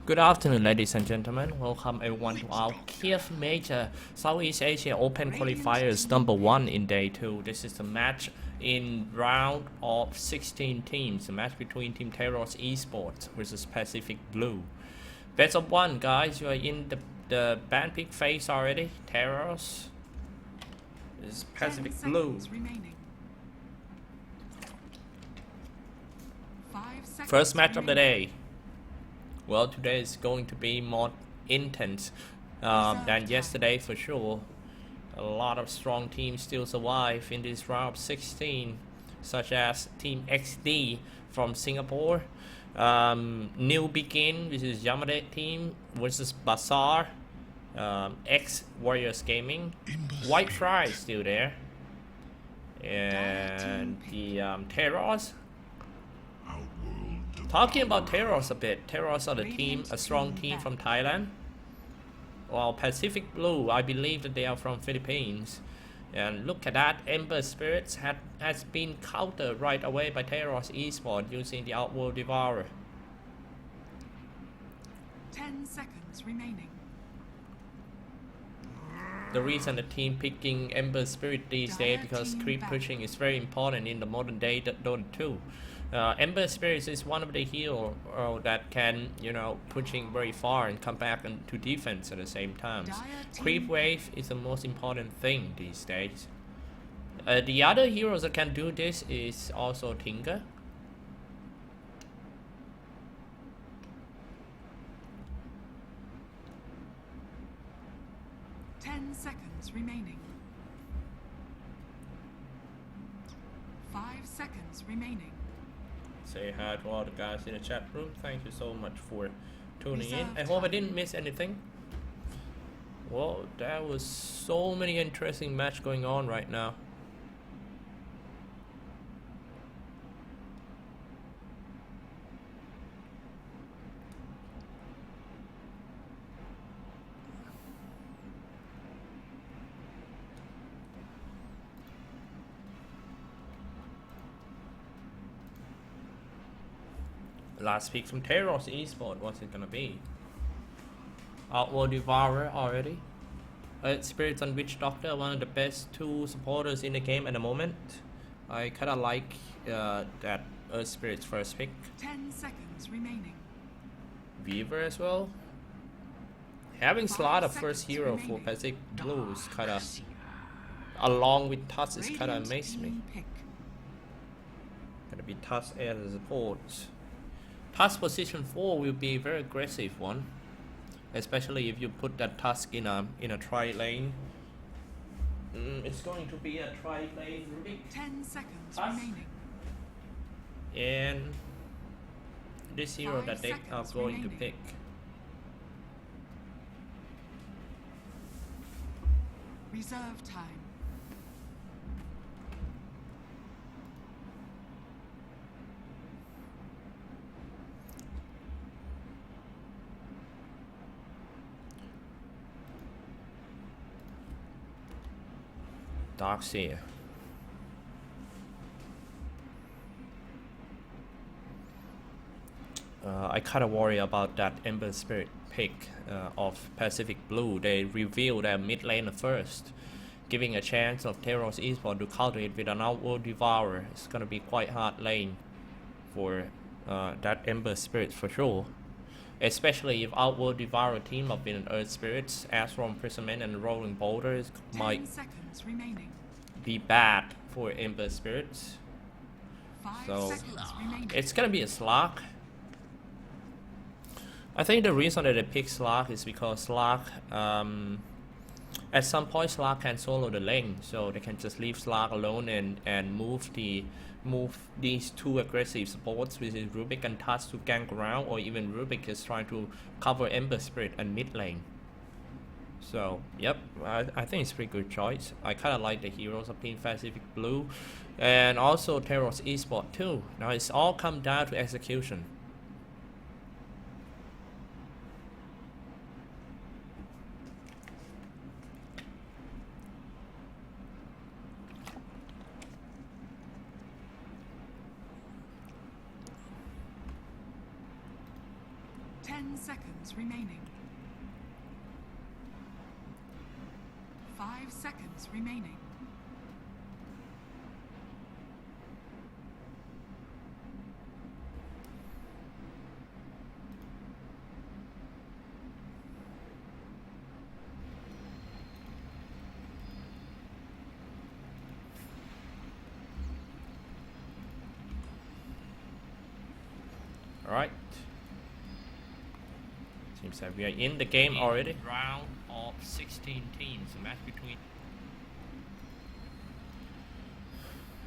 Good afternoon, ladies and gentlemen. Welcome everyone to our Kiev Major Southeast Asia Open Qualifiers number 1 in day 2. This is the match in round of 16 teams. The match between Team Teros Esports versus Pacific Blue. Best of 1, guys. You are in the band pick phase already. Teros is Pacific Blue. First match of the day. Well, today is going to be more intense than yesterday for sure. A lot of strong teams still survive in this round of 16, such as Team XD from Singapore, New Begin, which is Yamade team versus Bazaar, X Warriors Gaming, White Fry still there, and the Teros. Talking about Teros a bit, Teros are the team, a strong team from Thailand. While Pacific Blue, I believe that they are from Philippines. And look at that, Ember Spirits has been countered right away by Teros Esports using the Outworld Devourer. 10 seconds remaining. The reason the team picking Ember Spirit these days because creep pushing is very important in the modern day Dota 2. Ember Spirits is one of the heroes that can, pushing very far and come back to defense at the same time. Creep wave is the most important thing these days. The other heroes that can do this is also Tinker. Seconds remaining. 5 seconds remaining. Say hi to all the guys in the chat room. Thank you so much for tuning in. I hope I didn't miss anything. Well, there was so many interesting matches going on right now. Last pick from Teros Esports, what's it gonna be? Outworld Devourer already. Earth Spirits and Witch Doctor, one of the best 2 supporters in the game at the moment. I kinda like that Earth Spirits first pick. 10 seconds remaining. Weaver as well. Having Slot a first hero for Pacific Blue is kinda, along with Tuss, is kinda amazing me. Gonna be Tuss as a support. Tusk position 4 will be a very aggressive one, especially if you put that Tusk in a tri lane. It's going to be a tri lane Rubik. 10 seconds Tusk. remaining. And this hero that they are going to pick. Reserve time. Darkseer. I kinda worry about that Ember Spirit pick of Pacific Blue. They reveal their mid laner first, giving a chance of Teros Esports to counter it with an Outworld Devourer. It's gonna be quite hard lane for that Ember Spirit for sure. Especially if Outworld Devourer team up with an Earth Spirits, Astral Imprisonment and Rolling Boulders might be bad for Ember Spirits. So it's gonna be a Slark. I think the reason that they pick Slark is because Slark, at some point Slark can solo the lane, so they can just leave Slark alone and move these 2 aggressive supports, which is Rubik and Tusk, to gank around, or even Rubik is trying to cover Ember Spirit and mid lane. So, yep, I think it's a pretty good choice. I kind of like the heroes of Team Pacific Blue, and also Teros Esports too. Now it's all come down to execution. 10 seconds remaining. 5 seconds remaining. Alright. Seems that we are in the game already. Round of 16 teams, a match between.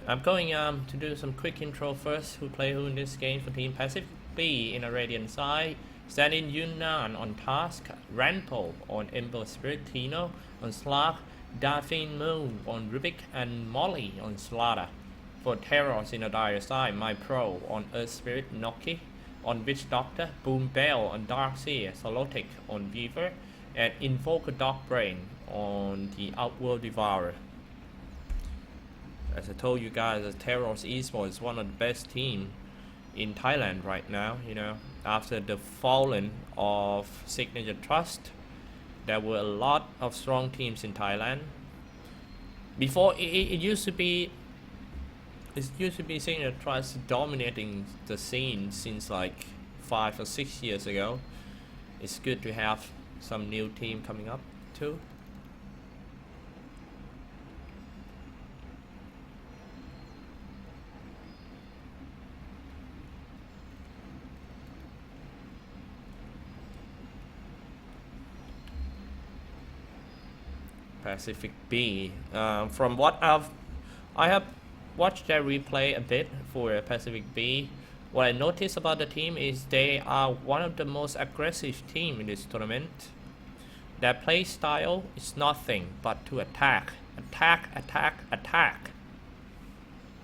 I'm going to do some quick intro first. Who play who in this game for Team Pacific B in a Radiant side. Standing Yunnan on Task, Ranpo on Ember Spirit, Tino on Slack, Daphne Moon on Rubik, and Molly on Slada. For Teros in a Dire side, My Pro on Earth Spirit, Noki on Witch Doctor, Boom Bell on Darkseer, Solotic on Weaver, and Invoker Dogbrain on the Outworld Devourer. As I told you guys, the Teros Esports is one of the best teams in Thailand right now. You know, after the fallen of Signature Trust, there were a lot of strong teams in Thailand. Before it used to be Signature Trust dominating the scene since like 5 or 6 years ago. It's good to have some new team coming up too. Pacific B. From what I have watched their replay a bit for Pacific B. What I noticed about the team is they are one of the most aggressive team in this tournament. Their play style is nothing but to attack, attack.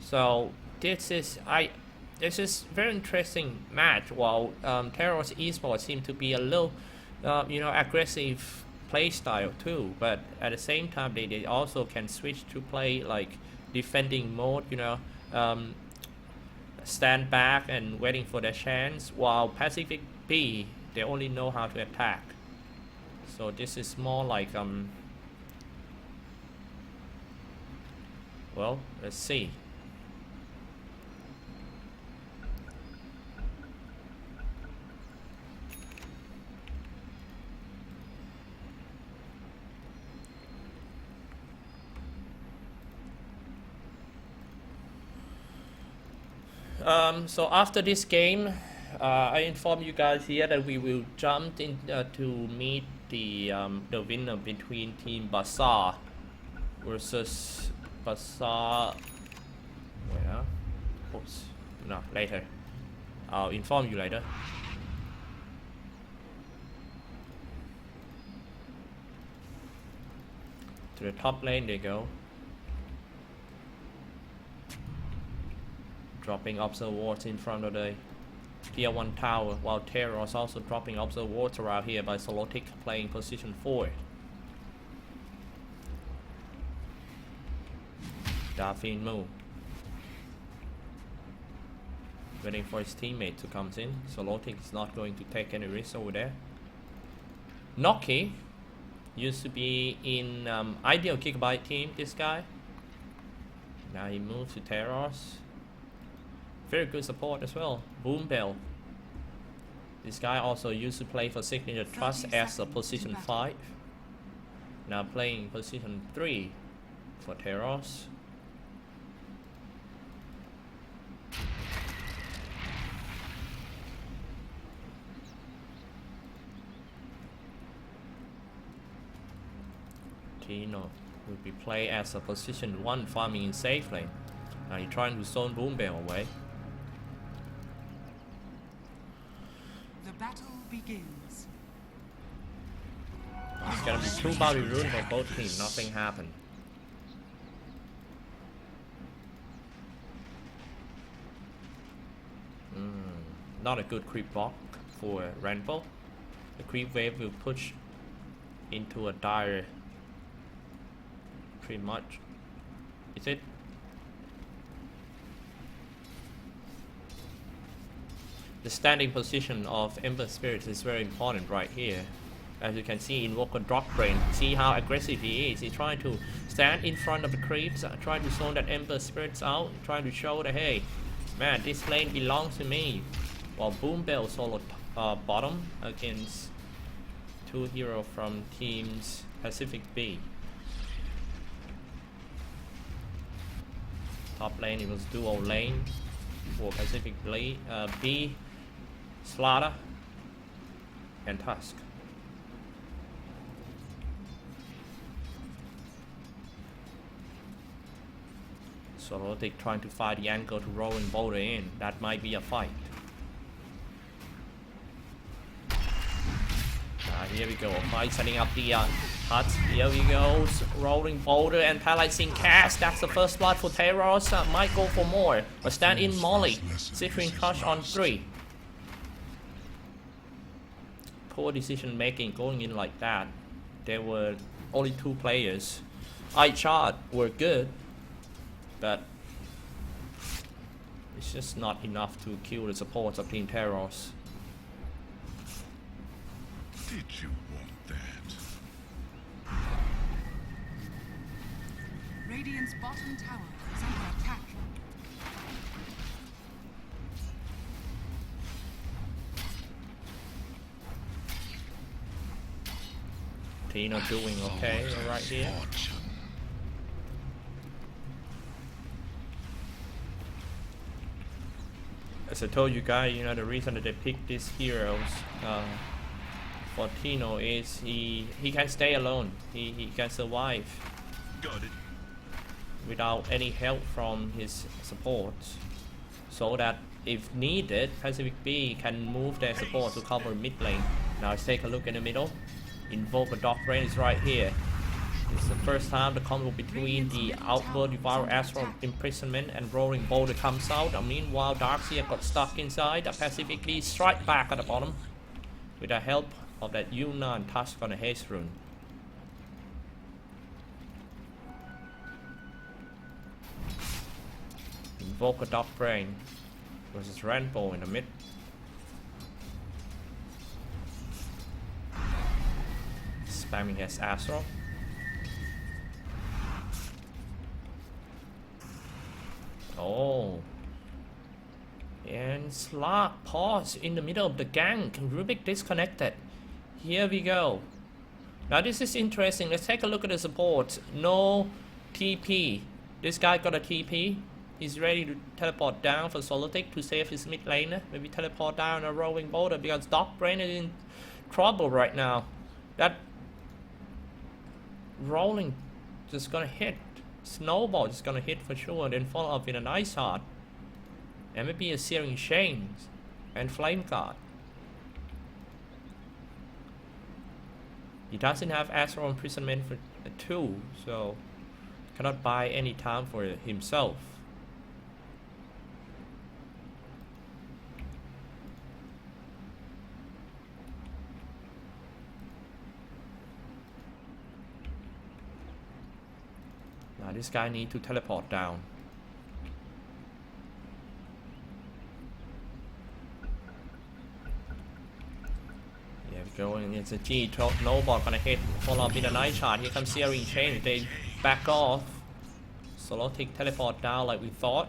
So this is very interesting match. While Teros Esports seem to be a little, aggressive play style too, but at the same time they also can switch to play like defending mode, stand back and waiting for their chance, while Pacific B, they only know how to attack. So this is more like well, let's see. So after this game, I inform you guys here that we will jump in to meet the winner between Team Bazaar versus Bazaar. Where? Oops. No, later. I'll inform you later. To the top lane they go. Dropping observers in front of the tier 1 tower, while Teros also dropping observers around here by Solotic playing position 4. Daphne Moon waiting for his teammate to come in. Solotic is not going to take any risks over there. Noki used to be in Ideal Gigabyte team, this guy. Now he moves to Teros. Very good support as well. Boom Bell. This guy also used to play for Signature Trust as a position 5. Now playing position 3 for Teros. Tino will be played as a position 1 farming in safe lane. Now he's trying to zone Boom Bell away. The battle begins. It's gonna be 2 bounty rune for both teams. Nothing happened. Not a good creep block for Rainbow. The creep wave will push into a dire. Pretty much. Is it? The standing position of Ember Spirit is very important right here. As you can see, Invoker Drop Brain. See how aggressive he is. He's trying to stand in front of the creeps, trying to zone that Ember Spirits out, trying to show that, hey, man, this lane belongs to me. While Boom Bell solo bottom against 2 heroes from teams Pacific B. Top lane, it was duo lane for Pacific B, Slaughter, and Tusk. Solotic trying to find the angle to roll and boulder in. That might be a fight. Here we go. Fight setting up the huts. Here we go. Rolling boulder and paralyzing cast. That's the first blood for Teros. Might go for more. But stand in Molly. Citrine Crush on 3. Poor decision making going in like that. There were only 2 players. I chart were good, but it's just not enough to kill the supports of Team Teros. Did you want that? Radiant's bottom tower is under attack. Tina doing okay right here. As I told you guys, you know, the reason that they picked these heroes for Tino is he can stay alone. He can survive. Got it. Without any help from his supports. So that if needed, Pacific B can move their support to cover mid lane. Now let's take a look in the middle. Invoke a Dog Brain is right here. It's the first time the combo between the Outward Devour Astral Imprisonment and Rolling Boulder comes out. Meanwhile, Darkseer got stuck inside. Pacifically strike back at the bottom with the help of that Yunnan Tusk on the haste rune. Invoke a Dog Brain versus Rainbow in the mid. Spamming his Astral. Oh. And Slug pause in the middle of the gank. Rubik disconnected. Here we go. Now this is interesting. Let's take a look at the support. No TP. This guy got a TP. He's ready to teleport down for Solotic to save his mid laner. Maybe teleport down a Rolling Boulder because Dog Brain is in trouble right now. That rolling just gonna hit. Snowball is gonna hit for sure, and then follow up with an Ice Heart. And maybe a Searing Chains and Flame Guard. He doesn't have Astral Imprisonment for 2, so cannot buy any time for himself. Now this guy needs to teleport down. Here we go, and it's a G. Snowball gonna hit. Follow up with a nice shot. Here comes Searing Chain. They back off. Solotic teleport down like we thought.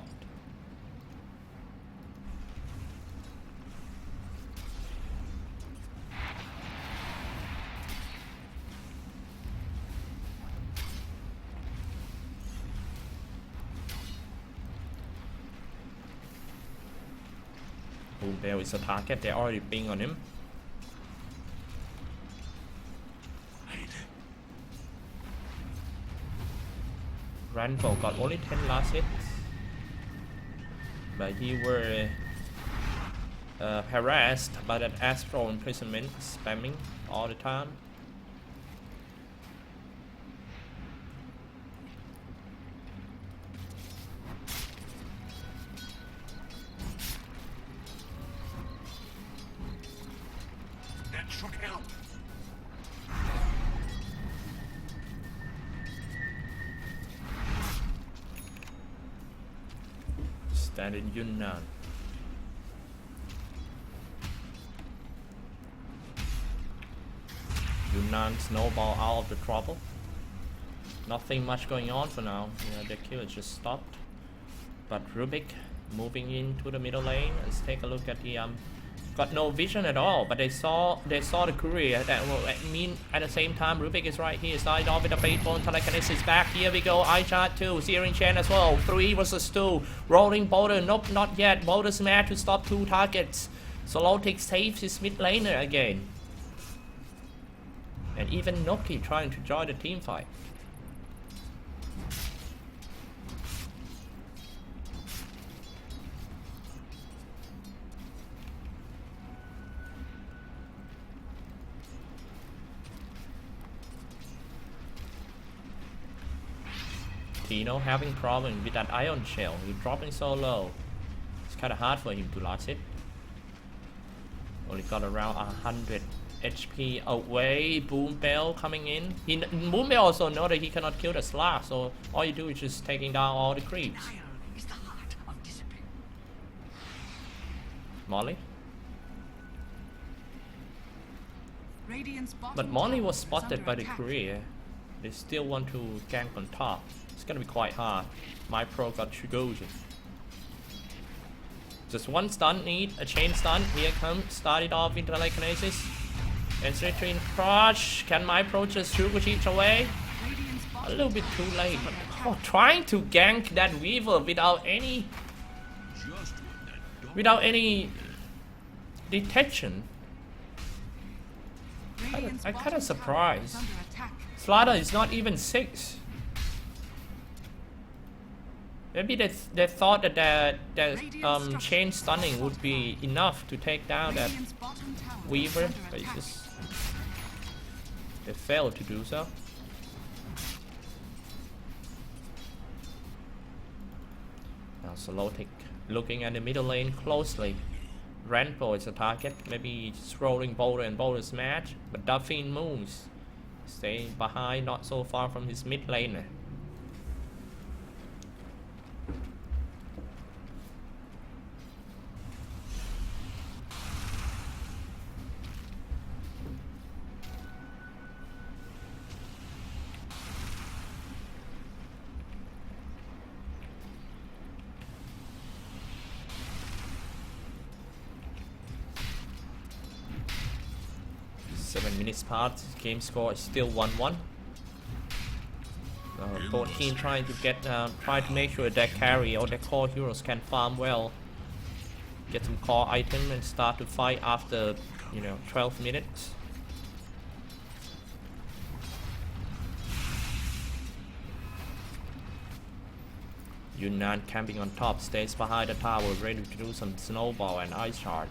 Boom Bell is a target. They're already ping on him. Ranfo got only 10 last hits, but he were harassed by that Astral Imprisonment spamming all the time. That should help. Stand in Yunnan. Yunnan snowball out of the trouble. Nothing much going on for now. The kill is just stopped. But Rubik moving into the middle lane. Let's take a look at the got no vision at all, but they saw the courier. That will mean at the same time Rubik is right here. Started off with the baseball. Telekinesis back. Here we go. I shot 2. Searing Chen as well. 3 versus 2. Rolling Boulder. Nope, not yet. Boulder smash to stop 2 targets. Solotic saves his mid laner again. And even Noki trying to join the team fight. Tino having problem with that ion shell. He's dropping so low. It's kind of hard for him to last it. Only got around 100 HP away. Boom Bell coming in. Boom Bell also know that he cannot kill the Slav, so all you do is just taking down all the creeps. Is the heart of discipline. Molly? Radiant's bottom But Molly tower was is spotted under by the attack. courier. They still want to gank on top. It's gonna be quite hard. My pro got Chugoja. Just one stun need, a chain stun. Here comes, started off with telekinesis. And Citrine crush. Can my pro just Chugoji away? Radiant's A bottom little bit tower too is late, under but attack. trying to gank that Weaver without any detection. Radiant's I'm kinda bottom tower surprised. is under attack. Slaughter is not even 6. Maybe they thought that their chain stunning would be enough to take down that Radiant's bottom tower is Weaver, under but it's attack. just they failed to do so. Now Solotic looking at the middle lane closely. Rambo is a target, maybe just rolling Boulder and Boulder smash, but Duffin moves. Staying behind, not so far from his mid laner. Minutes past, game score is still 1-1. 14 trying to get, try to make sure that carry or their core heroes can farm well, get some core item and start to fight after 12 minutes. Yunnan camping on top, stays behind the tower, ready to do some snowball and ice shard.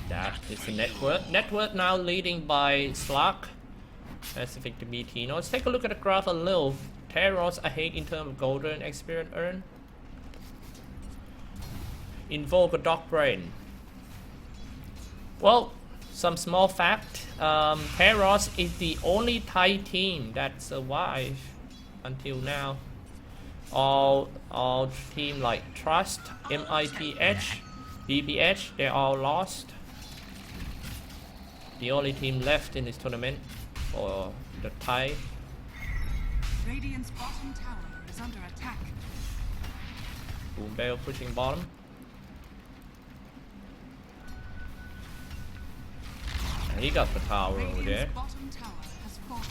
That is the network. Network now leading by Slack. Pacific to BT. Now let's take a look at the graph a little. Teros ahead in terms of golden experience earned. Invoke a dog brain. Well, some small fact. Teros is the only Thai team that survived until now. All team like Trust, MITH, BBH, they all lost. The only team left in this tournament for the Thai. Radiant's bottom tower is under attack. Boom Bell pushing bottom. And he got the tower over there. Radiant's bottom tower has fallen.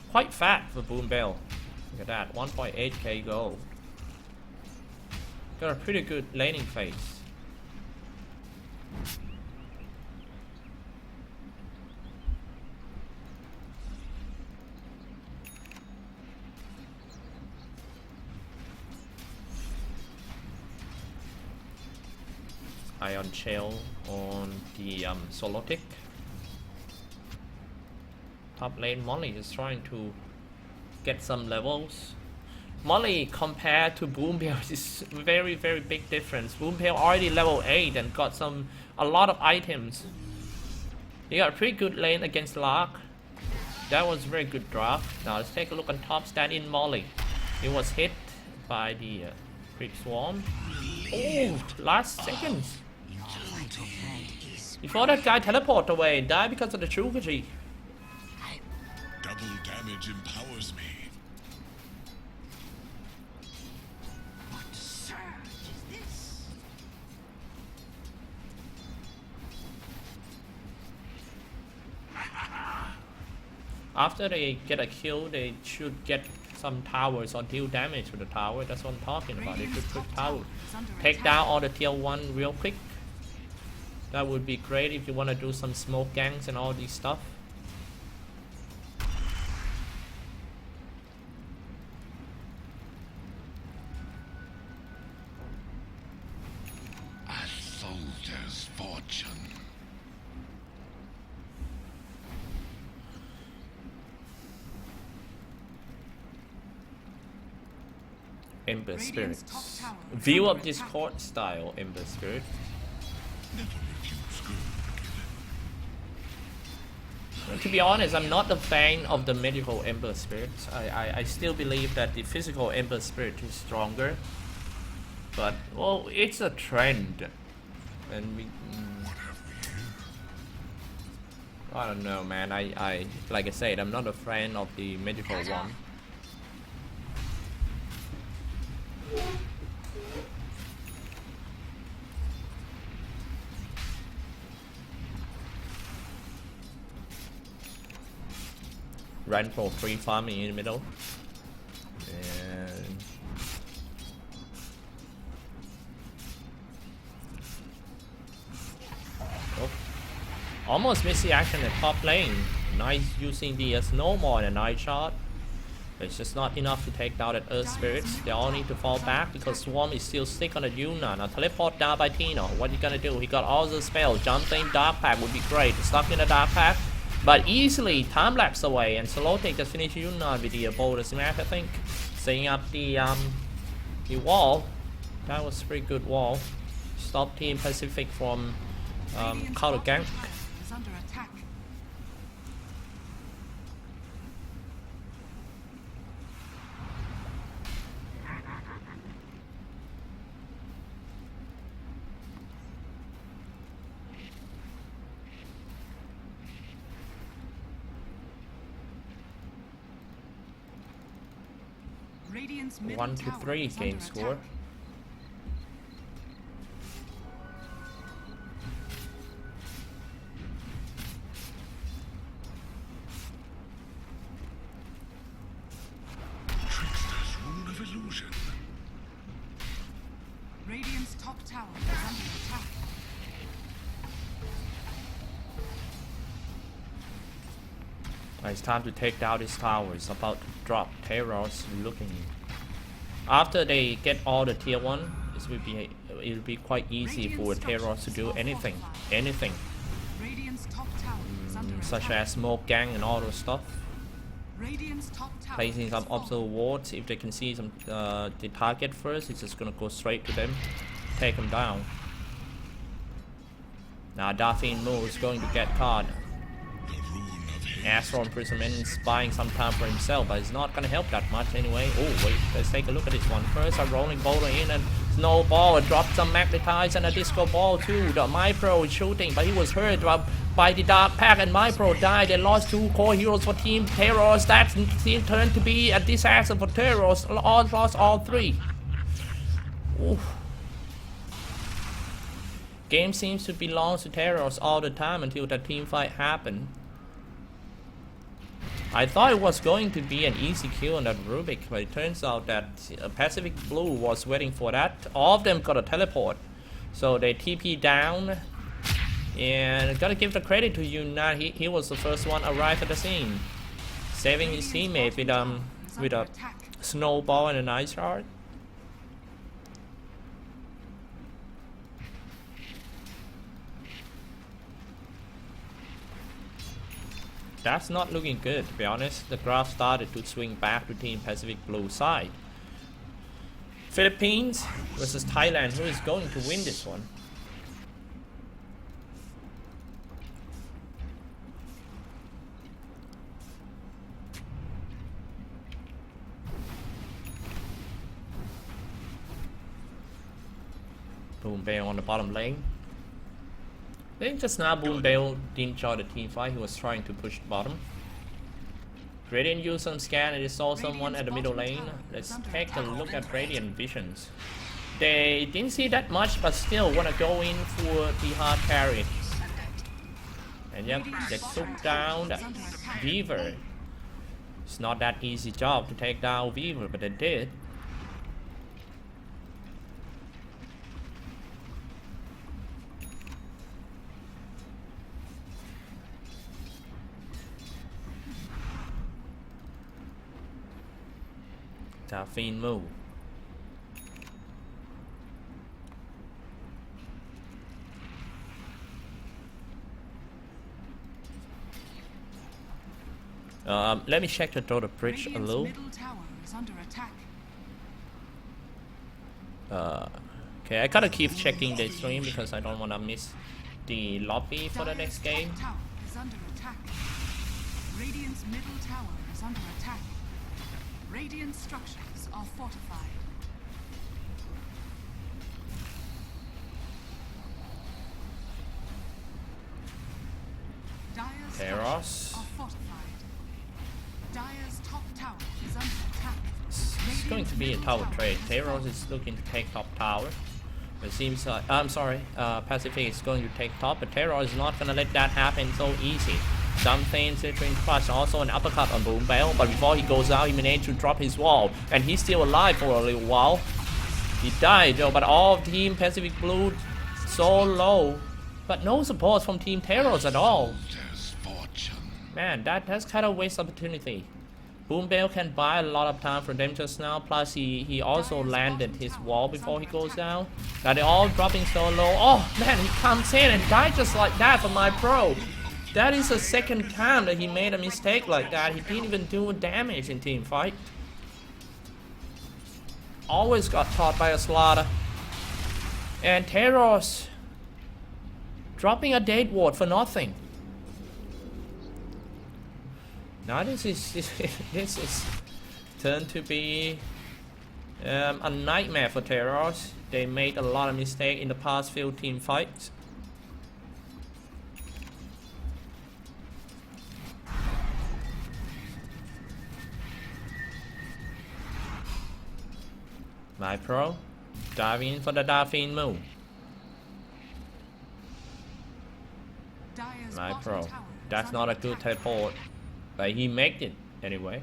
Quite fat for Boom Bell. Look at that, 1.8k gold. Got a pretty good laning phase. Ion Shell on the Solotic. Top lane Molly is trying to get some levels. Molly compared to Boombell is very big difference. Boombell already level 8 and got a lot of items. He got a pretty good lane against Lark. That was a very good draft. Now let's take a look on top stat in Molly. He was hit by the Creep Swarm. Oh, last seconds. Flight ahead is Before that guy teleport away and die because of the Chukaji. Double damage empowers me. What surge is this? After they get a kill, they should get some towers or deal damage to the tower. That's what I'm talking about. They should put tower. Take down all the tier 1 real quick. That would be great if you want to do some smoke gangs and all these stuff. A soldier's fortune. Ember Radiant's top Spirits. tower is View under of attack. Discord style Ember Spirit. Never refuse good. To be honest, I'm not a fan of the medical Ember Spirits. I still believe that the physical Ember Spirit is stronger. But, well, it's a trend. And we... I don't know, man. I like I said, I'm not a fan of the medical one. Run for free farming in the middle. And oh. Almost missed the action at top lane. Nice using the snowball and a night shot. But it's just not enough to take down that Earth Spirits. They all need to fall back because Swarm is still stuck on the Yuna. Now teleport down by Tino. What he gonna do? He got all the spells. Jumping Dark Pack would be great. Stuck in the Dark Pack. But easily time lapse away, and Solotic just finished Yuna with the boulder smash, I think. Setting up the wall. That was a pretty good wall. Stop Team Pacific from counter gank. Is under attack. Radiant's middle 1 to tower 3 is game under score. attack. Trickster's rune of illusion. Radiant's top tower is under attack. It's time to take down this tower. It's about to drop. Teros looking. After they get all the tier 1, it'll be quite easy for Teros to do anything. Radiant's top tower is under Such attack. as smoke gang and all those stuff. Radiant's top tower Placing some has fallen. obstacle wards. If they can see some the target first, it's just gonna go straight to them, take them down. Now Daphne Moore is going to get caught. The rune of haste. Astral imprisonment is buying some time for himself, but it's not gonna help that much anyway. Oh wait, let's take a look at this one. First a rolling boulder in and snowball, drop some magnetize and a disco ball too. The Mypro is shooting, but he was hurt by the Dark Pack, and Mypro died. They lost 2 core heroes for Team Teros. That turned to be a disaster for Teros. Lost all 3. Oof. Game seems to belong to Teros all the time until the team fight happened. I thought it was going to be an easy kill on that Rubik, but it turns out that Pacific Blue was waiting for that. All of them got a teleport, so they TP down. And gotta give the credit to Yuna. He was the first one arrived at the scene, saving his teammate with a snowball and an ice shard. That's not looking good, to be honest. The graph started to swing back to Team Pacific Blue side. Philippines versus Thailand. Who is going to win this one? Boom Bear on the bottom lane. I think just now Boom Bale didn't join the team fight, he was trying to push the bottom. Radiant used some scan and they saw someone at the middle lane. Let's take a look at Radiant visions. They didn't see that much but still wanna go in for the hard carry. And yep, they took down that Weaver. It's not that easy job to take down Weaver, but they did. Caffeine move. Let me check the total bridge a little. Middle tower is under attack. Okay, I gotta keep checking the stream because I don't wanna miss the lobby for the next game. Tower is under attack. Radiant's middle tower is under attack. Radiant structures are fortified. Dire's Teros. structures are fortified. Dire's top tower is under attack. It's going to be a tower trade. Teros is looking to take top tower. It seems I'm sorry, Pacific is going to take top, but Teros is not gonna let that happen so easy. Something Citrine Crush, also an uppercut on Boom Bale, but before he goes out, he managed to drop his wall, and he's still alive for a little while. He died though, but all of Team Pacific Blue so low, but no support from Team Teros at all. There's fortune. Man, that's kind of waste opportunity. Boom Bale can buy a lot of time for them just now, plus he also landed his wall before he goes down. Now they're all dropping so low. Oh man, he comes in and died just like that for my pro. That is the second time that he made a mistake like that. He didn't even do damage in team fight. Always got caught by a slaughter. And Teros dropping a date ward for nothing. Now this is turned to be a nightmare for Teros. They made a lot of mistakes in the past few team fights. My pro, diving in for the Dauphine move. Dire's My bottom pro, tower is that's under not a good attack. teleport, but he made it anyway.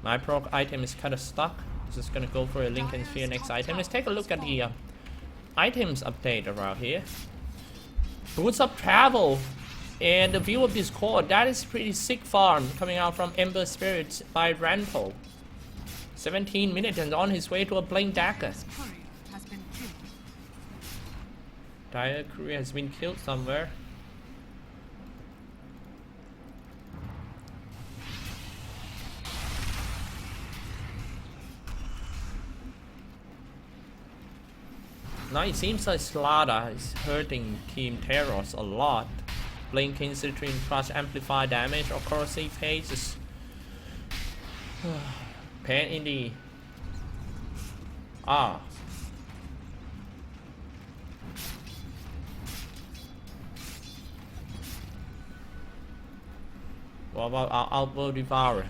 My pro item is kind of stuck. Just gonna go for a Lincoln Sphere next item. Let's take a look at the items update around here. Boots of Travel and the View of Discord. That is pretty sick farm coming out from Ember Spirits by Ranpo. 17 minutes and on his way to a Blink Dagger. Dire's courier has been killed. Dire Courier has been killed somewhere. Now it seems like Slaughter is hurting Team Teros a lot. Blinking, Citrine Crush, amplify damage, or corrosive haze is pain in the What about our Outworld Devourer?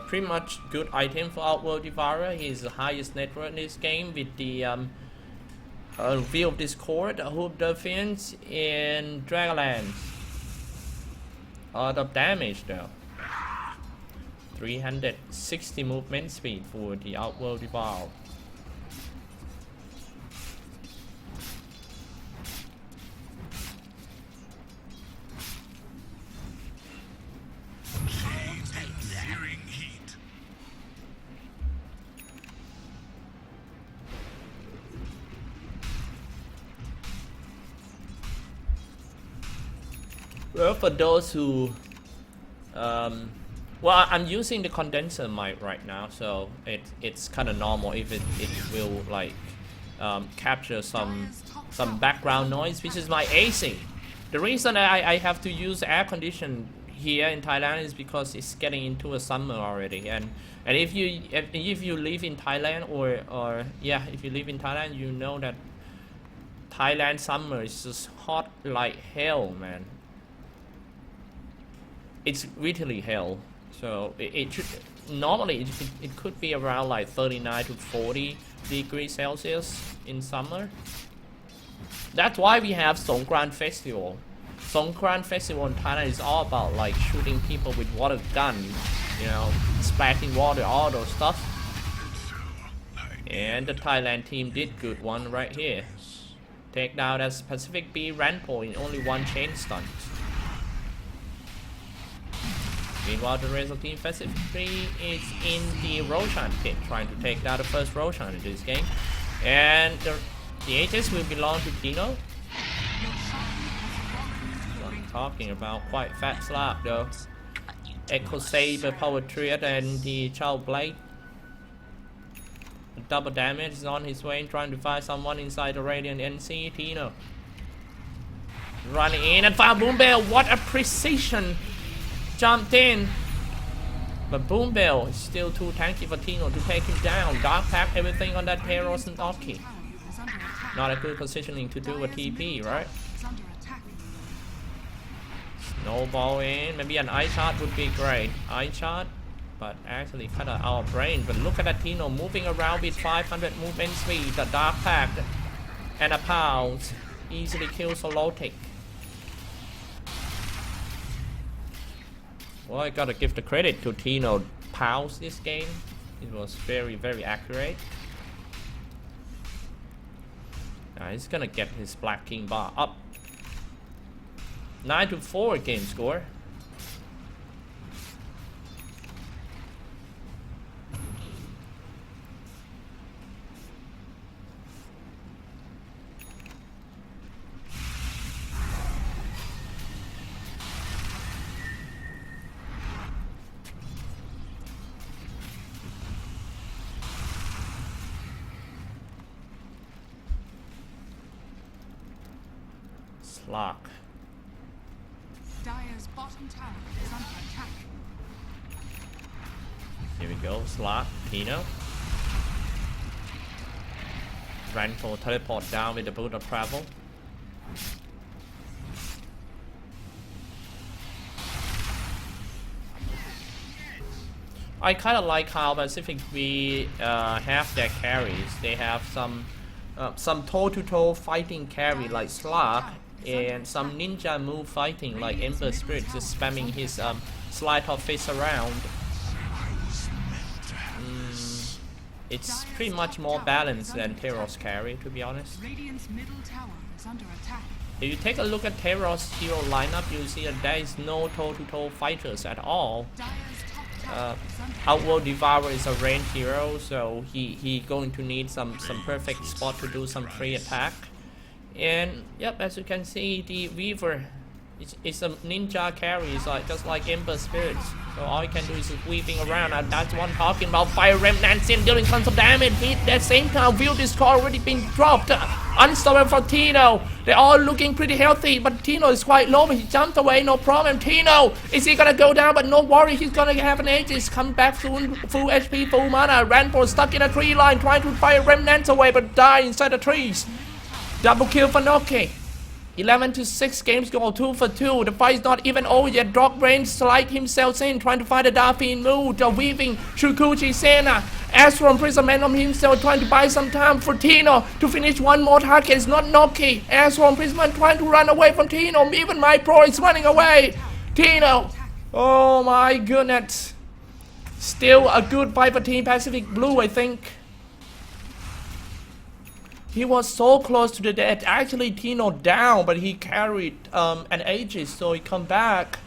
Pretty much good item for Outworld Devourer. He's the highest net worth in this game with the View of Discord, Hoop Defense, in Dragonlance. A lot of damage though. 360 movement speed for the Outworld Devourer. Searing heat. Well, for those who, well, I'm using the condenser mic right now, so it's kind of normal if it will like capture some background noise, which is my AC. The reason I have to use air condition here in Thailand is because it's getting into a summer already, and if you live in Thailand or yeah, if you live in Thailand, you know that Thailand summer is just hot like hell, man. It's literally hell. So it should normally it could be around like 39 to 40 degrees Celsius in summer. That's why we have Songkran Festival. Songkran Festival in Thailand is all about like shooting people with water gun, you know, splashing water, all those stuff. And the Thailand team did good one right here. Take down that Pacific B Ranpo in only one chain stunt. Meanwhile, the rest of Team Pacific B is in the Roshan pit, trying to take down the first Roshan in this game. And the Aegis will belong to Tino. I'm talking about quite fat slap though. Echo Saber, Power Triad, and the Child Blade. Double damage is on his way, trying to find someone inside the Radiant NC. Tino running in and found Boom Bell. What a precision! Jumped in, but Boom Bell is still too tanky for Tino to take him down. Dark Pack everything on that Teros and Oki. Not a good positioning to do a TP, right? Snowball in, maybe an eye shot would be great. Eye shot, but actually kind of our brain. But look at that Tino moving around with 500 movement speed. The Dark Pack and a Pounce easily kills a low tick. Well, I gotta give the credit to Tino Pounce this game. It was very, very accurate. Now he's gonna get his Black King bar up. 9 to 4 game score. Lock. Dire's bottom tower is under attack. Here we go, slot, Tino. Ranful teleport down with the boot of travel. I kind of like how Pacific we have their carries. They have some toe-to-toe fighting carry like Slug, and some ninja move fighting like Ember Spirit, just spamming his slide top face around. It's pretty much more balanced than Teros carry, to be honest. Radiant's middle tower is under attack. If you take a look at Teros hero lineup, you'll see that there is no toe-to-toe fighters at all. Outworld Devourer is a ranged hero, so he going to need some perfect spot to do some free attack. And yep, as you can see, the Weaver it's a ninja carry. It's like just like Ember Spirits. So all you can do is weaving around, and that's one talking about Fire Remnants in dealing tons of damage. At the same time, Will Discord already been dropped. Unstoppable for Tino. They're all looking pretty healthy, but Tino is quite low, but he jumped away, no problem. Tino, is he gonna go down? But no worry, he's gonna have an Aegis. Come back soon, full HP, full mana. Ranpo stuck in a tree line, trying to fire Remnants away, but die inside the trees. Double kill for Noki. 11 to 6 games go 2 for 2. The fight's not even over yet. Dog Brain slide himself in, trying to find the Daphne move. The weaving Shukuchi Sena. Astro imprisonment on himself, trying to buy some time for Tino to finish one more target. It's not Noki. Astro imprisonment trying to run away from Tino. Even my pro is running away. Tino. Oh my goodness. Still a good fight for Team Pacific Blue, I think. He was so close to the death. Actually, Tino down, but he carried an Aegis, so he come back.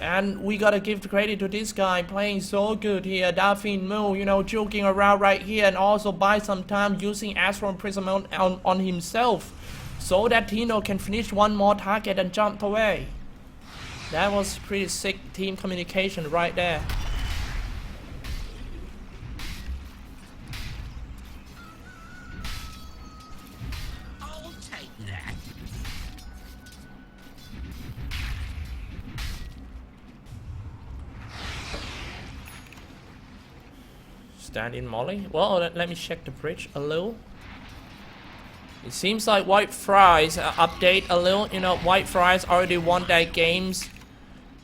And we gotta give the credit to this guy playing so good here. Daphne Mu, you know, joking around right here, and also buy some time using Astral Imprisonment on himself, so that Tino can finish one more target and jump away. That was pretty sick team communication right there. Stand in Molly. Well, let me check the bridge a little. It seems like White Fries update a little. You know, White Fries already won their games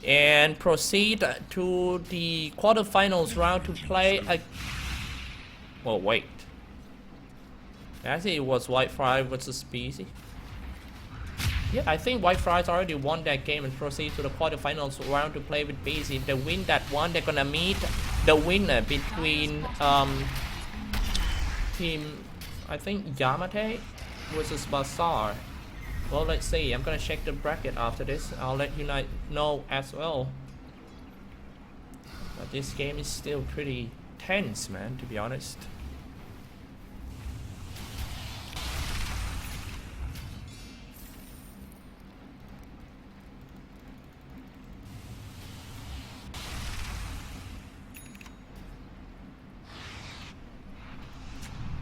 and proceed to the quarterfinals round to play a... Oh, wait. Actually, it was White Fries versus BC. Yeah, I think White Fries already won that game and proceed to the quarterfinals round to play with BC. If they win that one, they're gonna meet the winner between team, I think Yamate versus Bazaar. Well, let's see. I'm gonna check the bracket after this. I'll let you know as well. But this game is still pretty tense, man, to be honest.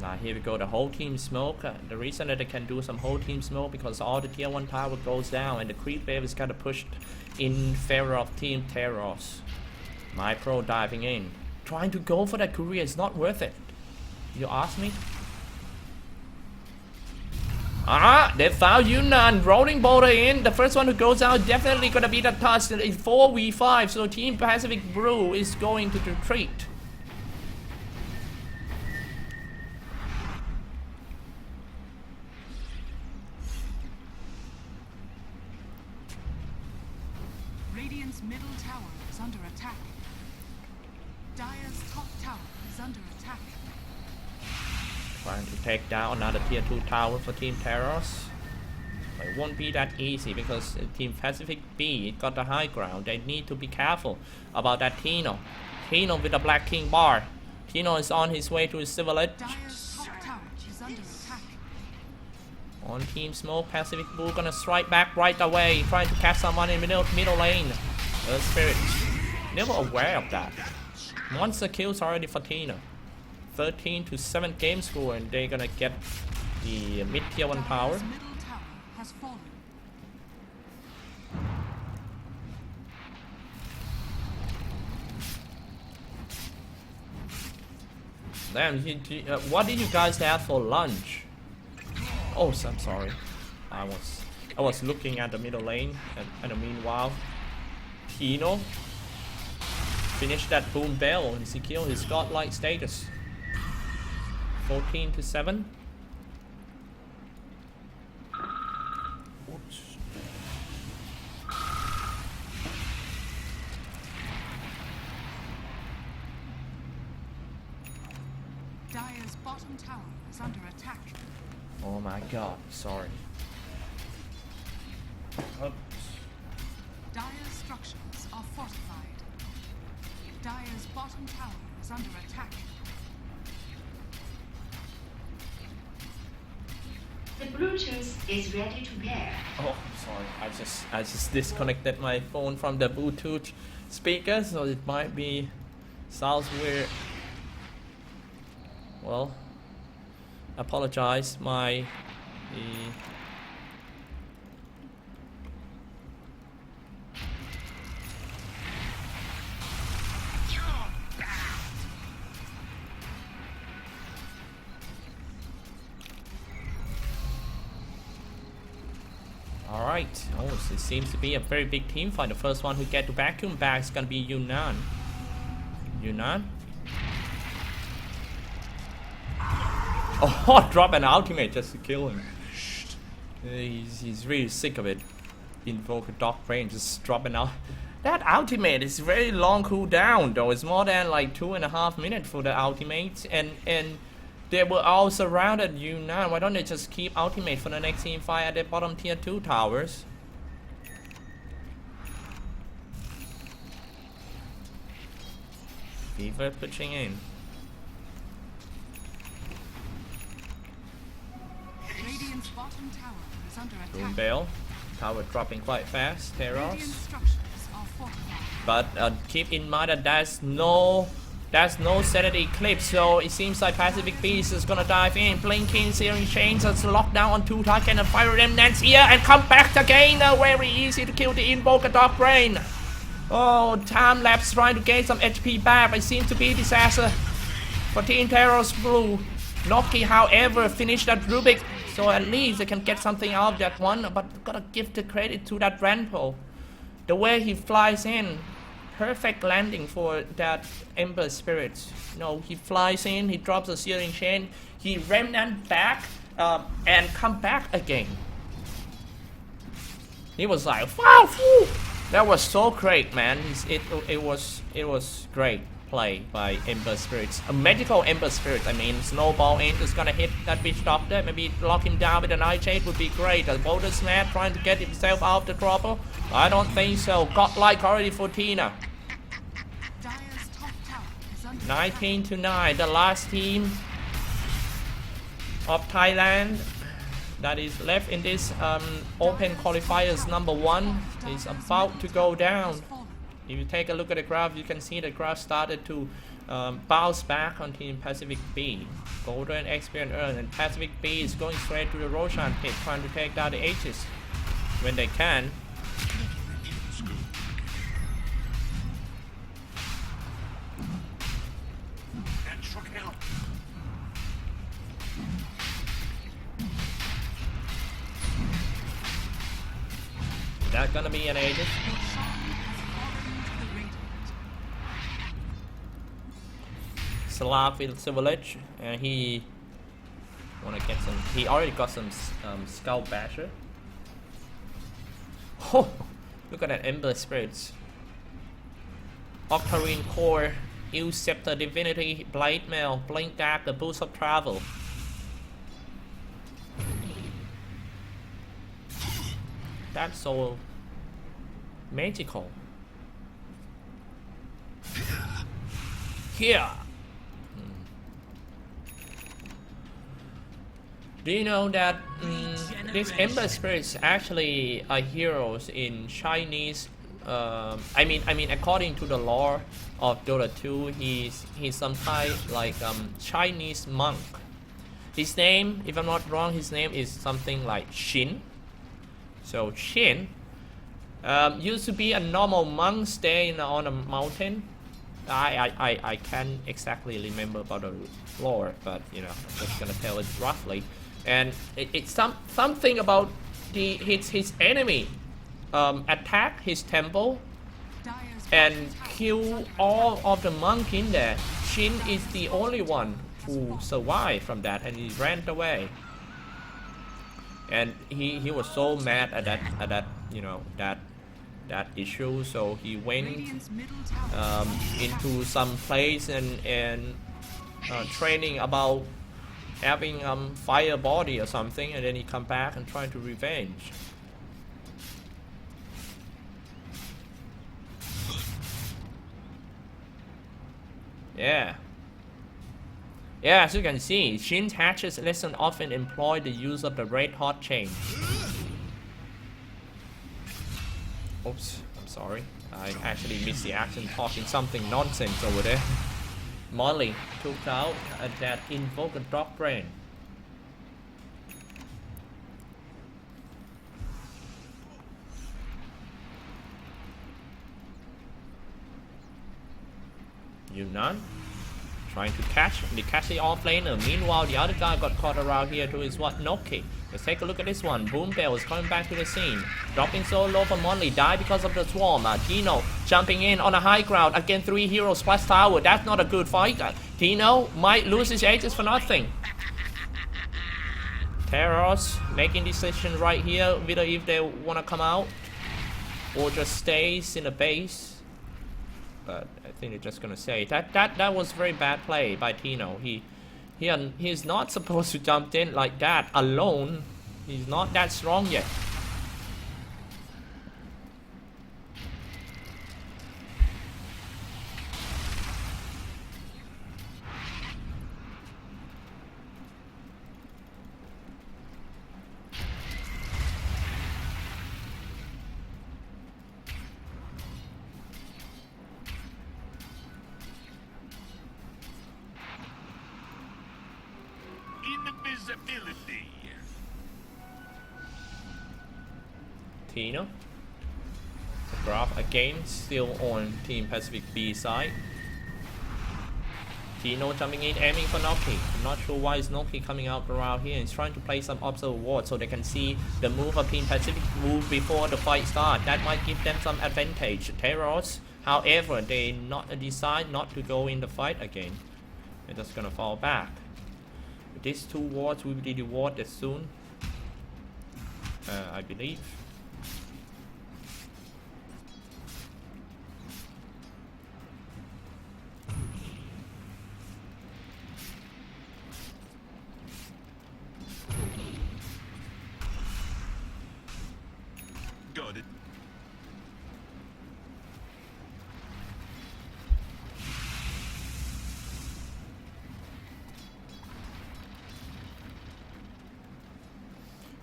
Now here we go, the whole team smoke. The reason that they can do some whole team smoke because all the tier 1 tower goes down and the creep wave is kind of pushed in favor of team Teros. My pro diving in. Trying to go for that career is not worth it. You ask me? They found Yunnan. Rolling boulder in. The first one who goes out definitely gonna be the touch. It's 4v5, so Team Pacific Blue is going to retreat. Radiant's middle tower is under attack. Dire's top tower is under attack. Trying to take down another tier 2 tower for Team Teros. But it won't be that easy because Team Pacific B got the high ground. They need to be careful about that Tino. Tino with the Black King bar. Tino is on his way to his Silver Edge. Dire's top tower is under attack. On Team Smoke, Pacific Blue gonna strike back right away, trying to catch someone in middle lane. Earth Spirit, they were aware of that. Monster kills already for Tina. 13-7 game score, and they're gonna get the mid tier 1 power. Dire's middle tower has fallen. Damn, what did you guys have for lunch? Oh, I'm sorry. I was looking at the middle lane, and meanwhile, Tino finished that boom bell and secure his godlike status. 14-7. Oops. Dire's bottom tower is under attack. Oh my god, sorry. Oops. Dire's structures are fortified. Dire's bottom tower is under attack. The Bluetooth is ready to pair. Oh, sorry. I just disconnected my phone from the Bluetooth speaker, so it might be sounds weird. Well, apologize. Alright, oh, so it seems to be a very big team fight. The first one who get the vacuum bag is gonna be Yunnan. Yunnan? Oh, drop an ultimate just to kill him. He's really sick of it. Invoke a dog brain, just dropping out. That ultimate is very long cooldown though. It's more than like 2.5 minutes for the ultimate, and they were all surrounded Yunnan. Why don't they just keep ultimate for the next team fight at the bottom tier 2 towers? Fever pushing in. Radiant's bottom tower is under attack. Boom Bell. Tower dropping quite fast. Radiant Teros. structures are fortified. But keep in mind that there's no Senate Eclipse, so it seems like Pacific Beast is gonna dive in. Blinking, Searing Chains, it's locked down on 2 targets and fire remnants here and come back again. Very easy to kill the Invoker Dog Brain. Oh, time lapse trying to gain some HP back, but it seems to be a disaster for Team Teros Blue. Noki, however, finished that Rubik So at least they can get something out of that one, but gotta give the credit to that Rampo. The way he flies in, perfect landing for that Ember Spirit. You know, he flies in, he drops a searing chain, he remnant back and come back again. He was like, wow, whew. That was so great, man. It was great play by Ember Spirits. A magical Ember Spirit. I mean, Snowball ain't just gonna hit that bitch doctor. Maybe lock him down with an Ice Shade would be great. A Boulder Smash trying to get himself out of the trouble. I don't think so. Godlike already for Tina. 19-9. The last team of Thailand that is left in this open qualifiers number 1 is about to go down. If you take a look at the graph, you can see the graph started to bounce back on Team Pacific B. Golden experience earned, and Pacific B is going straight to the Roshan pit, trying to take down the Aegis when they can. That's gonna be an Aegis. Slav with Silverledge, and he wanna get some. He already got some Skull Basher. Oh, look at that Ember Spirits. Octarine Core, Use Scepter Divinity, Blade Mail, Blink Dark, the Boost of Travel. That's so magical. Here. Do you know that these Ember Spirits actually are heroes in Chinese? I mean, according to the lore of Dota 2, he's some kind like Chinese monk. His name, if I'm not wrong, his name is something like Shin. So Shin used to be a normal monk staying on a mountain. I can't exactly remember about the lore, but you know, I'm just gonna tell it roughly. And it's something about his enemy attack his temple and kill all of the monk in there. Shin is the only one who survived from that, and he ran away. And he was so mad at that you know that issue, so he went into some place and training about having fire body or something, and then he come back and try to revenge. Yeah. Yeah, as you can see, Shin's hatches lesson often employ the use of the red hot chain. Oops, I'm sorry. I actually missed the action talking something nonsense over there. Molly took out that invoke a dog brain. Yunnan trying to catch the offlaner. Meanwhile, the other guy got caught around here to his what? Noki. Let's take a look at this one. Boombell is coming back to the scene. Dropping so low for Monley. Die because of the swarm. Tino jumping in on a high ground. Again, 3 heroes plus tower. That's not a good fight. Tino might lose his Aegis for nothing. Teros making decision right here. Whether if they want to come out or just stays in the base. But I think they're just gonna say that was very bad play by Tino. He's not supposed to jump in like that alone. He's not that strong yet. Invisibility. Tino. The graph again still on Team Pacific B side. Tino jumping in, aiming for Noki. I'm not sure why is Noki coming out around here. He's trying to play some observer ward so they can see the move of Team Pacific move before the fight starts. That might give them some advantage. Teros, however, they decide not to go in the fight again. They're just gonna fall back. These two wards will be rewarded soon, I believe. Got it.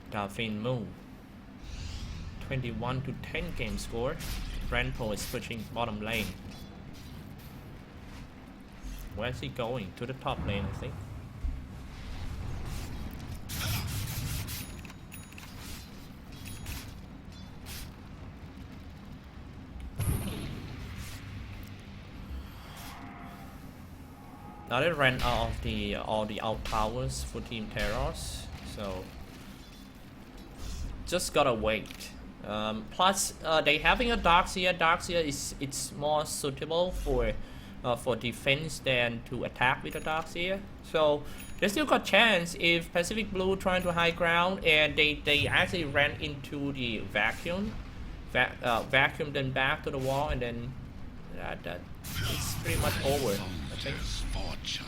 Dolphin move. 21-10 game score. Renpo is pushing bottom lane. Where's he going? To the top lane, I think. Now they ran out of all the out towers for Team Teros, so just gotta wait. Plus, they having a Darkseer. Darkseer it's more suitable for defense than to attack with a Darkseer. So they still got chance if Pacific Blue trying to high ground and they actually ran into the vacuum, vacuum then back to the wall, and then that it's pretty much over, I think. Fortune.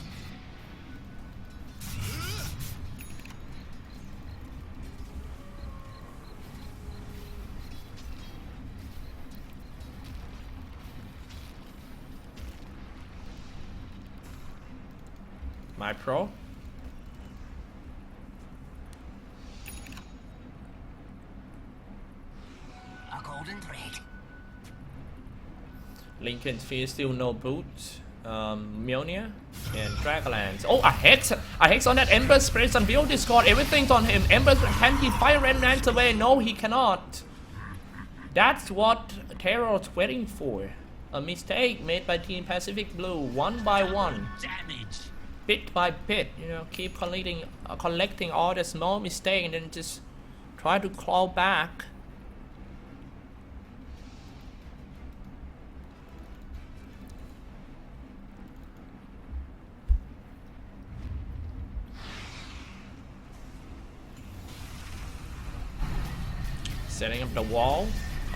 My pro. A golden thread. Lincoln Sphere still no boots. Mjolnir and Dragonlance. Oh, a hex on that Ember Spirit on Build Discord. Everything's on him. Ember, can he fire Remnants away? No, he cannot. That's what Teros waiting for. A mistake made by Team Pacific Blue, one by one. Damage. Bit by bit, you know, keep collecting all the small mistakes and then just try to claw back. Setting up the wall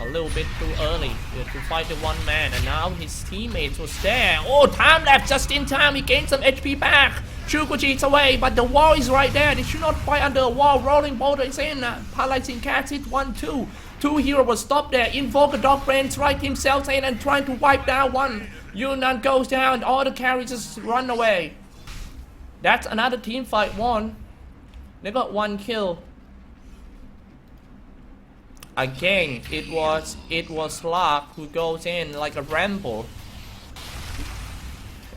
a little bit too early to fight the one man, and now his teammates was there. Oh, time left just in time. He gained some HP back. Chukuchi's away, but the wall is right there. They should not fight under a wall. Rolling boulder is in. Paralyzing cats hit 1-2. Two heroes will stop there. Invoke a dog brains right himself in and trying to wipe down one. Yunnan goes down. All the carries just run away. That's another team fight won. They got one kill. Again, it was Lark who goes in like a ramble,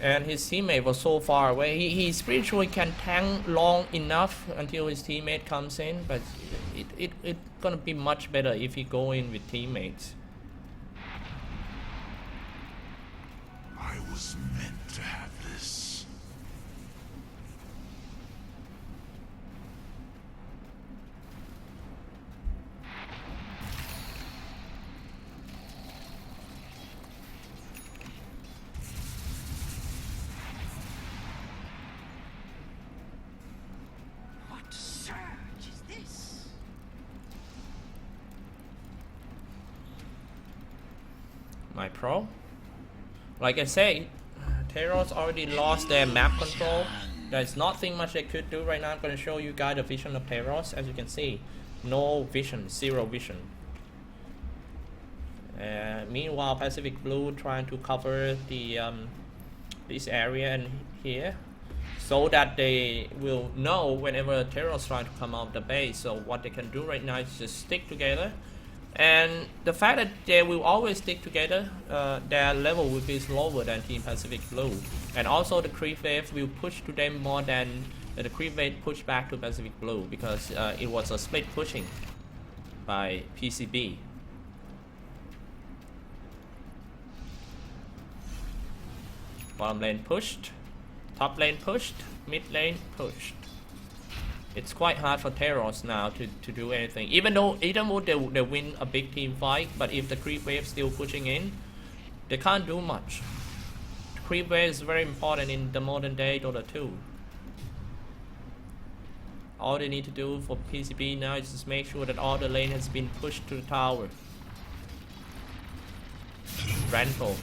and his teammate was so far away. He's pretty sure he can tank long enough until his teammate comes in, but it's gonna be much better if he go in with teammates. I was meant to have this. What surge is this? My pro, like I say, Teros already lost their map control. There's nothing much they could do right now. I'm going to show you guys the vision of Teros. As you can see, no vision, zero vision. Meanwhile, Pacific Blue trying to cover the this area and here, so that they will know whenever Teros trying to come out of the base. So what they can do right now is just stick together. And the fact that they will always stick together, their level will be lower than Team Pacific Blue. And also the creep wave will push to them more than the creep wave push back to Pacific Blue, because it was a split pushing by PCB. Bottom lane pushed. Top lane pushed, mid lane pushed. It's quite hard for Teros now to do anything. Even though they win a big team fight, but if the creep wave still pushing in, they can't do much. Creep wave is very important in the modern day Dota 2. All they need to do for PCB now is just make sure that all the lane has been pushed to the tower. Rental.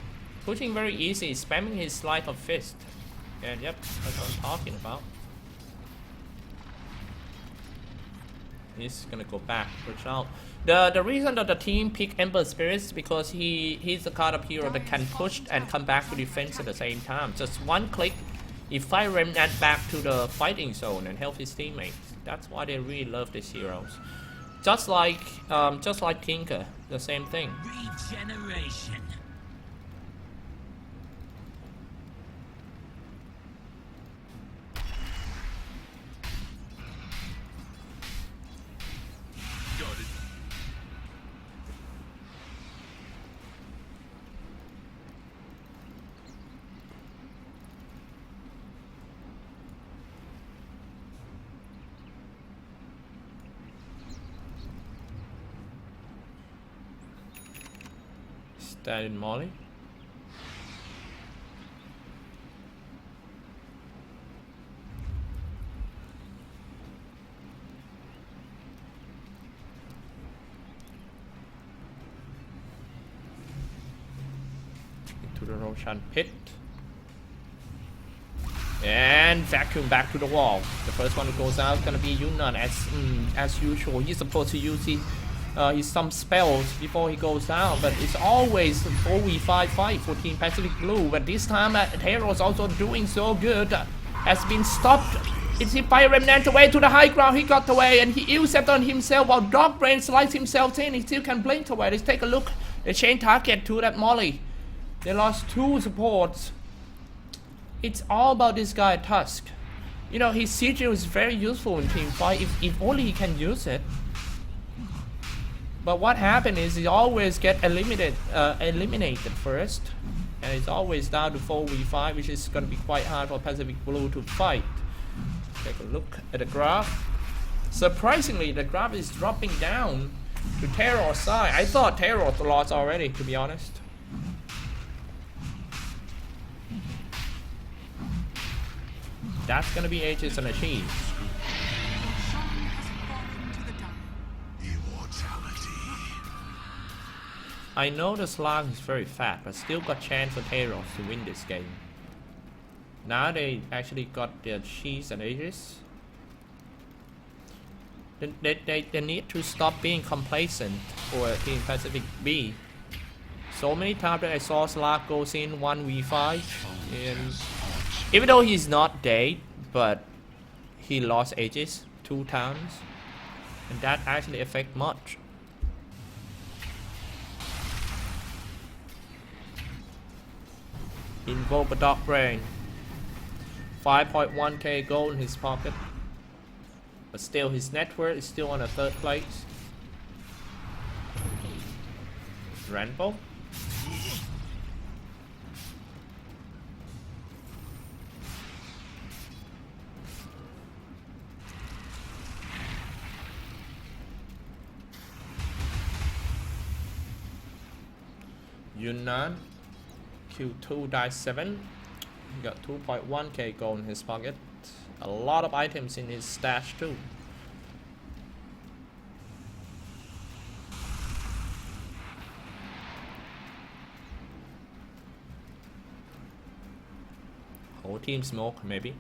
Pushing very easy, spamming his Sleight of Fist. And yep, that's what I'm talking about. He's gonna go back, push out. The reason that the team pick Ember Spirit is because he's the kind of hero that can push and come back to defense at the same time. Just one click, he fire Remnant back to the fighting zone and help his teammates. That's why they really love these heroes. Just like Tinker, the same thing. Regeneration. That in Molly. Into the Roshan pit. And vacuum back to the wall. The first one that goes out is gonna be Yunnan as usual. He's supposed to use some spells before he goes down, but it's always 4v5 fight for Team Pacific Blue. But this time, Teros also doing so good, has been stopped. It's hit by Remnant away to the high ground. He got away and he intercepted on himself while Dog Brain slices himself in. He still can blink away. Let's take a look. They change target to that Molly. They lost 2 supports. It's all about this guy Tusk. You know, his sigil is very useful in team fight if only he can use it. But what happened is he always get eliminated first, and it's always down to 4v5, which is going to be quite hard for Pacific Blue to fight. Take a look at the graph. Surprisingly, the graph is dropping down to Teros' side. I thought Teros lost already, to be honest. That's going to be Aegis and Achieve. I know the Slug is very fat, but still got chance for Teros to win this game. Now they actually got their cheese and Aegis. They need to stop being complacent for Team Pacific B. So many times that I saw Slug goes in 1v5, and even though he's not dead, but he lost Aegis 2 times, and that actually affects much. Invoke a Dog Brain. 5.1k gold in his pocket. But still, his net worth is still on a 3rd place. Rainbow. Yunnan. Q2 die 7. He got 2.1k gold in his pocket. A lot of items in his stash too. Whole team smoke maybe.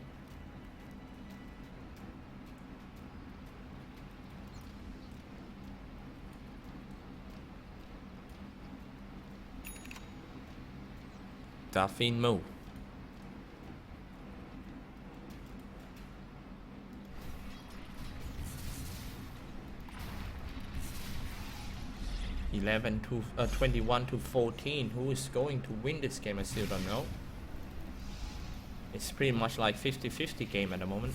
Daphne move. (11 to 21 to 14). Who is going to win this game? I still don't know. It's pretty much like 50-50 game at the moment.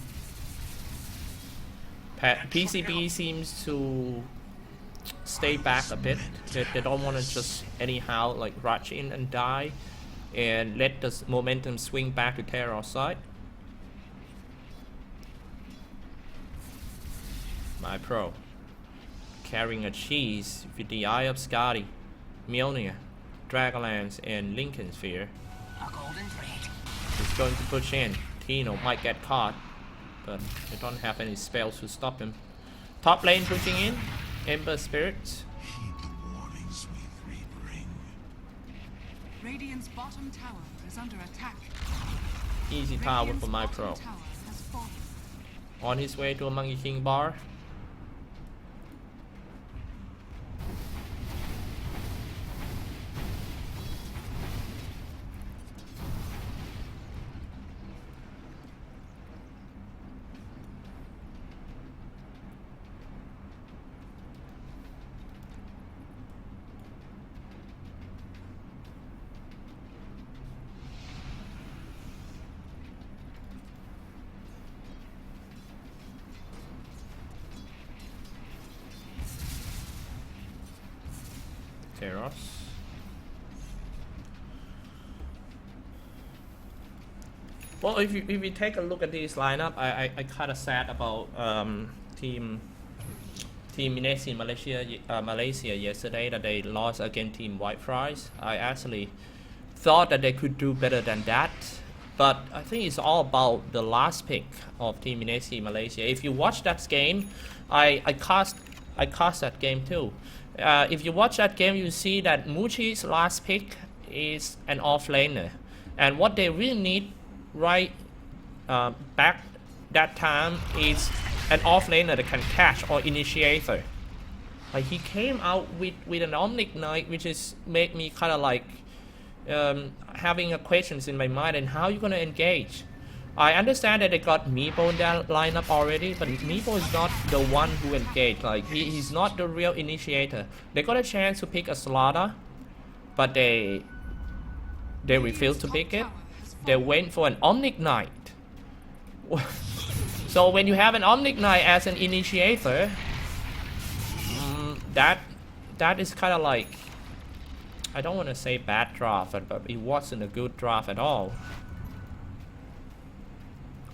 PCB seems to stay back a bit. They don't want to just anyhow like rush in and die and let the momentum swing back to Teros' side. My pro. Carrying a cheese with the Eye of Skadi, Mjolnir, Dragonlance, and Lincoln Sphere. A golden thread. He's going to push in. Tino might get caught, but they don't have any spells to stop him. Top lane pushing in. Ember Spirits. Heed the warnings we bring. Radiant's bottom tower is under attack. Easy tower Radiant's for my bottom pro. tower has fallen. On his way to a Monkey King bar. Teros. Well, if we take a look at this lineup, I kind of sad about team Inesi Malaysia yesterday, that they lost against Team Whitefries. I actually thought that they could do better than that, but I think it's all about the last pick of Team Inesi Malaysia. If you watch that game, I cast that game too. If you watch that game, you see that Muchi's last pick is an offlaner, and what they really need right back that time is an offlaner that can catch or initiator. Like, he came out with an Omnic Knight, which is made me kind of like having a questions in my mind, and how you gonna engage. I understand that they got Meepo in that lineup already, but Meepo is not the one who engaged. Like, he's not the real initiator. They got a chance to pick a Slaughter, but they refused to pick it. They went for an Omnic Knight. So when you have an Omnic Knight as an initiator, that is kind of like, I don't want to say bad draft, but it wasn't a good draft at all.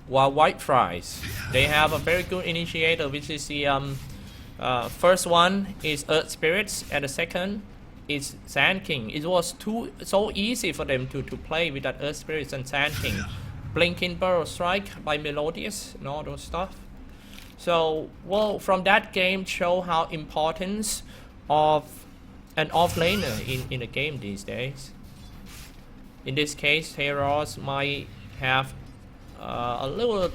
While Whitefries, they have a very good initiator, which is the first one is Earth Spirits, and the second is Sand King. It was so easy for them to play with that Earth Spirits and Sand King. Blinking Burrow Strike by Melodious and all those stuff. So, well, from that game show how importance of an offlaner in the game these days. In this case, Teros might have a little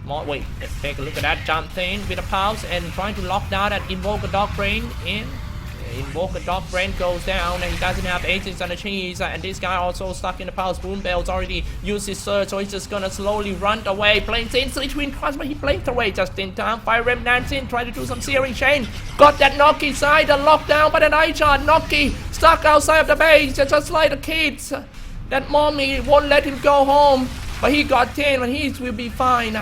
more. Wait, let's take a look at that jump thing with a pulse and trying to lock down that Invoke a Dog Brain in. Invoke a Dog Brain goes down, and he doesn't have Aegis on the cheese, and this guy also stuck in the pulse. Boombell's already used his surge, so he's just gonna slowly run away. Blinks in between cross, but he blinked away just in time. Fire Remnants in, trying to do some searing chain. Got that Noki side, and locked down by the Night Shot. Noki stuck outside of the base, just like the kids. That mommy won't let him go home, but he got 10, and he will be fine.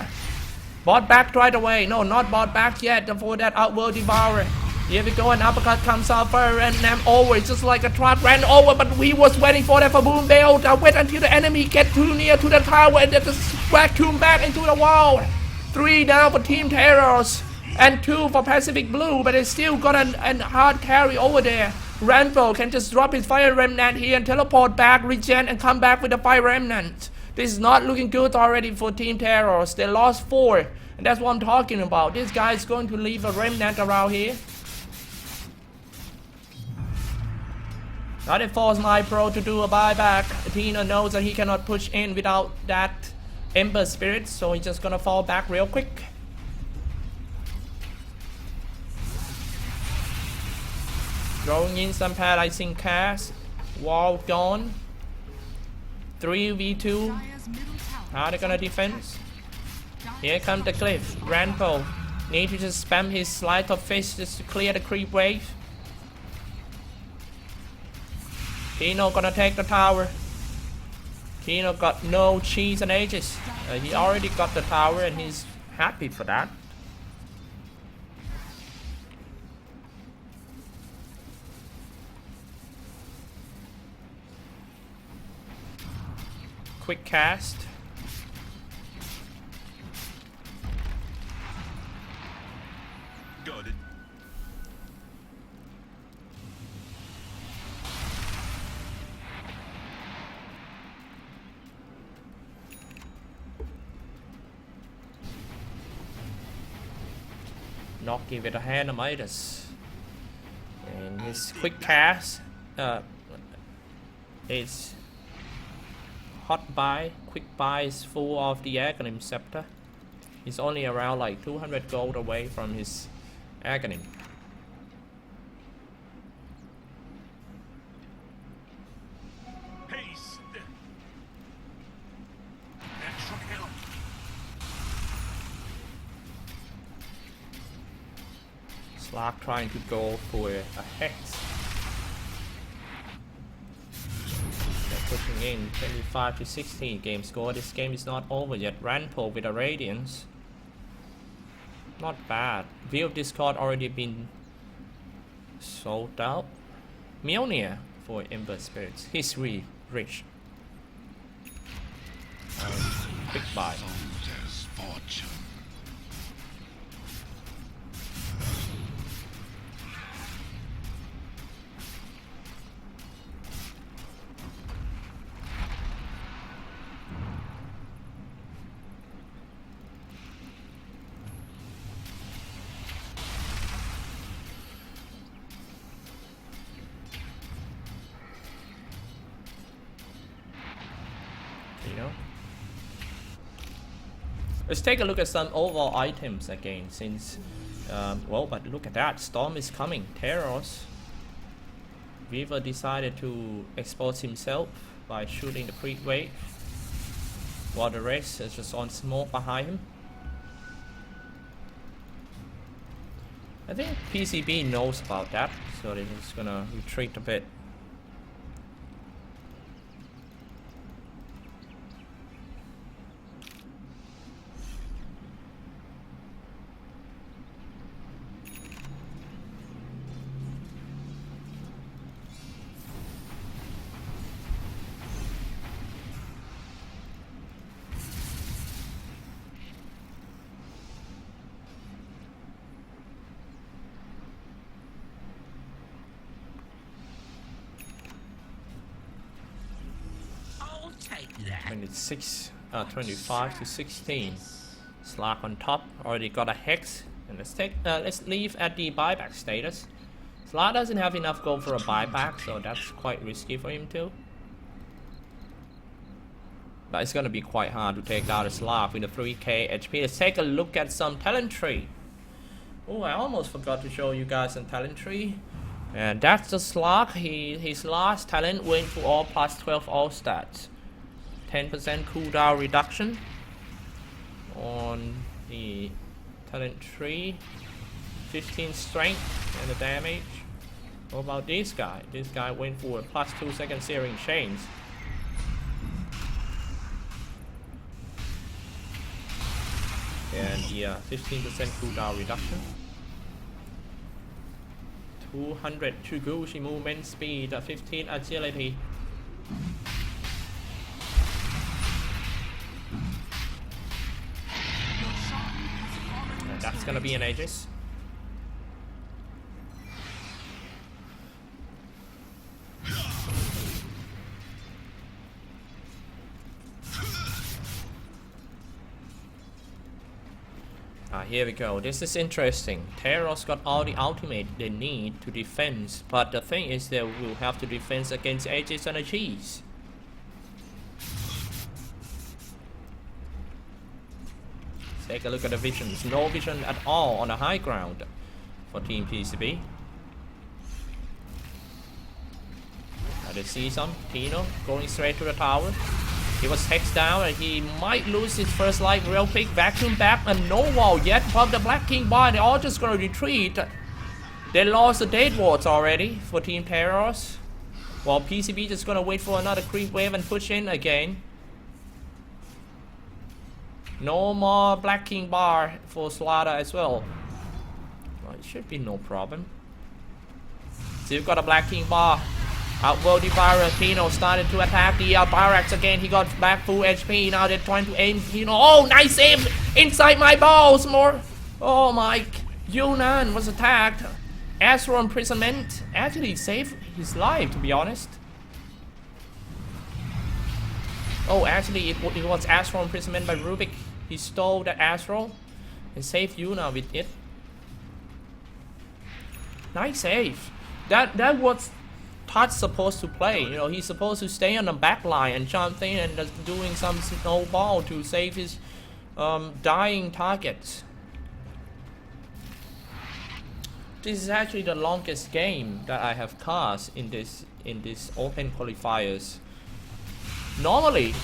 Bought back right away. No, not bought back yet for that Outworld Devourer. Here we go, an uppercut comes out, Fire Remnant over, it's just like a trap, ran over, but he was waiting for that for Boombell. Wait until the enemy get too near to the tower and then just vacuum back into the wall. 3 down for Team Teros, and 2 for Pacific Blue, but they still got a hard carry over there. Rambo can just drop his Fire Remnant here and teleport back, regen, and come back with the Fire Remnant. This is not looking good already for Team Teros. They lost 4, and that's what I'm talking about. This guy is going to leave a Remnant around here. Now they force my pro to do a buyback. Tina knows that he cannot push in without that Ember Spirit, so he's just gonna fall back real quick. Throwing in some paralyzing cast. Wall gone. 3v2. How are they gonna defend? Here comes the cliff. Rampo need to just spam his Sleight of Fist just to clear the creep wave. Kino gonna take the tower. Kino got no cheese and Aegis. He already got the tower and he's happy for that. Quick cast. Got it. Knocking with a hand of Midas. And his quick cast is hot buy. Quick buy is full of the Aghanim Scepter. He's only around like 200 gold away from his Aghanim. Haste. Extra help. Slark trying to go for a hex. They're pushing in 25 to 16 game score. This game is not over yet. Ranpo with a Radiance. Not bad. View of Discord already been sold out. Mjolnir for Ember Spirits. He's really rich. Quick buy. Soldier's fortune. You know. Let's take a look at some overall items again, since well, but look at that, Storm is coming. Teros. Weaver decided to expose himself by shooting the creep wave, while the rest is just on smoke behind him. I think PCB knows about that, so they're just gonna retreat a bit. I'll take that. 25 to 16. Slark on top, already got a hex. And let's leave at the buyback status. Slark doesn't have enough gold for a buyback, so that's quite risky for him too. But it's gonna be quite hard to take out a Slark with a 3k HP. Let's take a look at some talent tree. Oh, I almost forgot to show you guys some talent tree. And that's the Slark. His last talent went for all plus 12 all stats. 10% cooldown reduction on the talent tree. 15 strength and the damage. What about this guy? This guy went for a plus 2 second searing chains. And yeah, 15% cooldown reduction. 200 Chuguchi movement speed, 15 agility. And that's gonna be an Aegis. Here we go. This is interesting. Teros got all the ultimate they need to defend, but the thing is they will have to defend against Aegis and Aegis. Take a look at the visions. No vision at all on the high ground for Team PCB. I did see some. Tino going straight to the tower. He was hexed down and he might lose his first life real quick. Vacuum back and no wall yet from the Black King bar. They're all just gonna retreat. They lost the Date Wards already for Team Teros. While PCB just gonna wait for another creep wave and push in again. No more Black King bar for Slaughter as well. Well, it should be no problem. Still got a Black King bar. Outworld Devourer, Tino started to attack the barracks again. He got back full HP. Now they're trying to aim Tino. Oh, nice aim! Inside my balls, more! Oh my Yunnan was attacked. Astral imprisonment actually saved his life, to be honest. Oh, actually, it was astral imprisonment by Rubik. He stole that astral and saved Yuna with it. Nice save. That was Todd's supposed to play. You know, he's supposed to stay on the back line and jump in and just doing some snowball to save his dying targets. This is actually the longest game that I have cast in this open qualifiers. Normally,